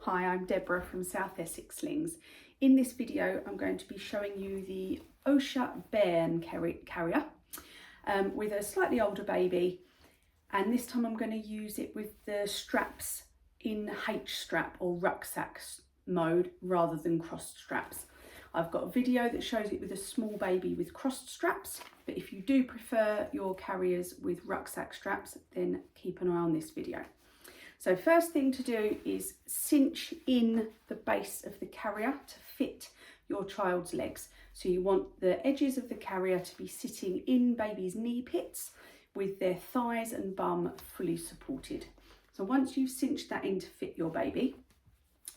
Hi, I'm Deborah from South Essex Slings. In this video I'm going to be showing you the Oscha Bairn carrier with a slightly older baby, and this time I'm going to use it with the straps in H strap or rucksack mode rather than crossed straps. I've got a video that shows it with a small baby with crossed straps, but if you do prefer your carriers with rucksack straps, then keep an eye on this video. So first thing to do is cinch in the base of the carrier to fit your child's legs. So you want the edges of the carrier to be sitting in baby's knee pits with their thighs and bum fully supported. So once you've cinched that in to fit your baby,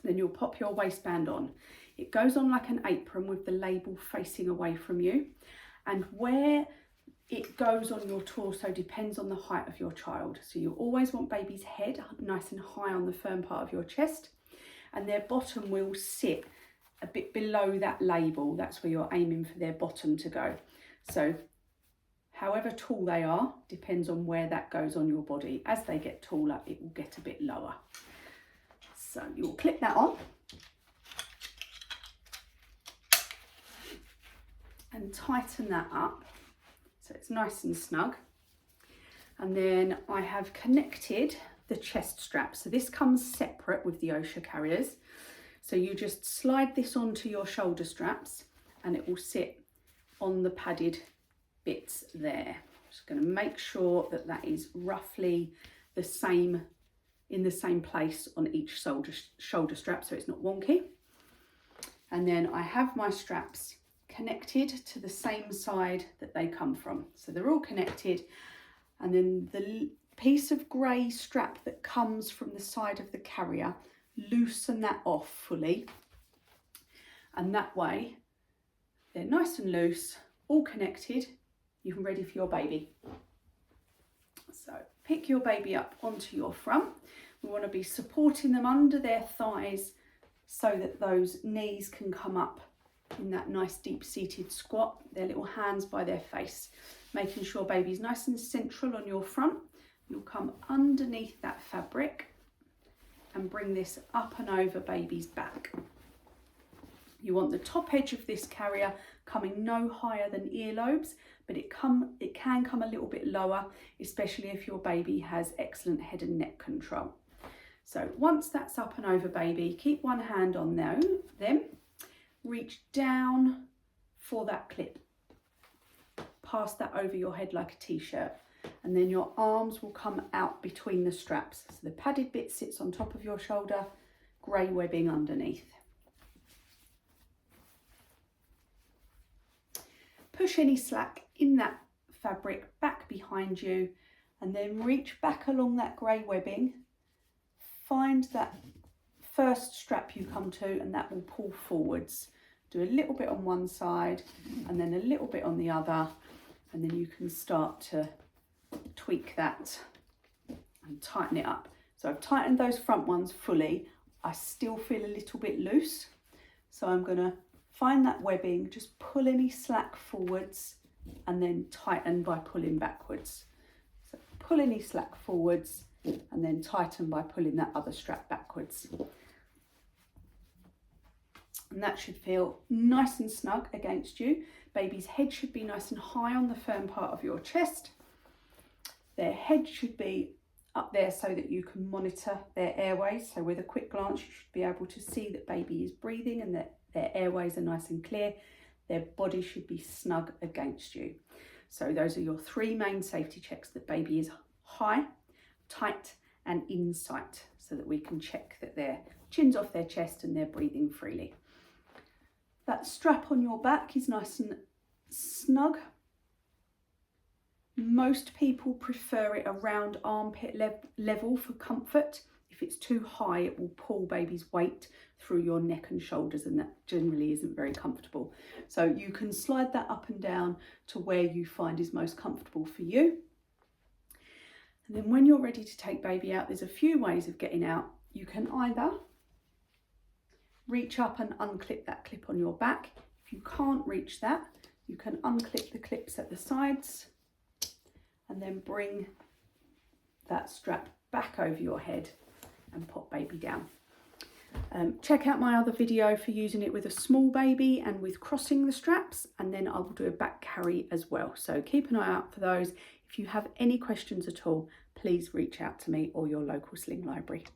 then you'll pop your waistband on. It goes on like an apron with the label facing away from you, and where it goes on your torso depends on the height of your child. So you always want baby's head nice and high on the firm part of your chest, and their bottom will sit a bit below that label. That's where you're aiming for their bottom to go. So however tall they are depends on where that goes on your body. As they get taller, it will get a bit lower. So you'll clip that on and tighten that up so it's nice and snug. And then I have connected the chest strap. So this comes separate with the Oscha carriers. So you just slide this onto your shoulder straps and it will sit on the padded bits there. Just going to make sure that that is roughly the same, in the same place on each shoulder strap, so it's not wonky. And then I have my straps connected to the same side that they come from. So they're all connected, and then the piece of grey strap that comes from the side of the carrier, loosen that off fully, and that way they're nice and loose, all connected, you can ready for your baby. So pick your baby up onto your front. We want to be supporting them under their thighs so that those knees can come up in that nice deep seated squat, their little hands by their face, making sure baby's nice and central on your front. You'll come underneath that fabric and bring this up and over baby's back. You want the top edge of this carrier coming no higher than earlobes, but it can come a little bit lower, especially if your baby has excellent head and neck control. So once that's up and over baby, keep one hand on them, reach down for that clip, pass that over your head like a t-shirt, and then your arms will come out between the straps. So the padded bit sits on top of your shoulder, grey webbing underneath. Push any slack in that fabric back behind you, and then reach back along that grey webbing. Find that first strap you come to, and that will pull forwards. Do a little bit on one side and then a little bit on the other, and then you can start to tweak that and tighten it up. So I've tightened those front ones fully. I still feel a little bit loose, so I'm going to find that webbing, just pull any slack forwards and then tighten by pulling backwards. So pull any slack forwards and then tighten by pulling that other strap backwards. And that should feel nice and snug against you. Baby's head should be nice and high on the firm part of your chest. Their head should be up there so that you can monitor their airways. So with a quick glance, you should be able to see that baby is breathing and that their airways are nice and clear. Their body should be snug against you. So those are your three main safety checks: that baby is high, tight and in sight, so that we can check that their chin's off their chest and they're breathing freely. That strap on your back is nice and snug. Most people prefer it around armpit level for comfort. If it's too high, it will pull baby's weight through your neck and shoulders, and that generally isn't very comfortable. So you can slide that up and down to where you find is most comfortable for you. And then when you're ready to take baby out, there's a few ways of getting out. You can either reach up and unclip that clip on your back. If you can't reach that, you can unclip the clips at the sides and then bring that strap back over your head and pop baby down. Check out my other video for using it with a small baby and with crossing the straps, and then I will do a back carry as well. So keep an eye out for those. If you have any questions at all, please reach out to me or your local sling library.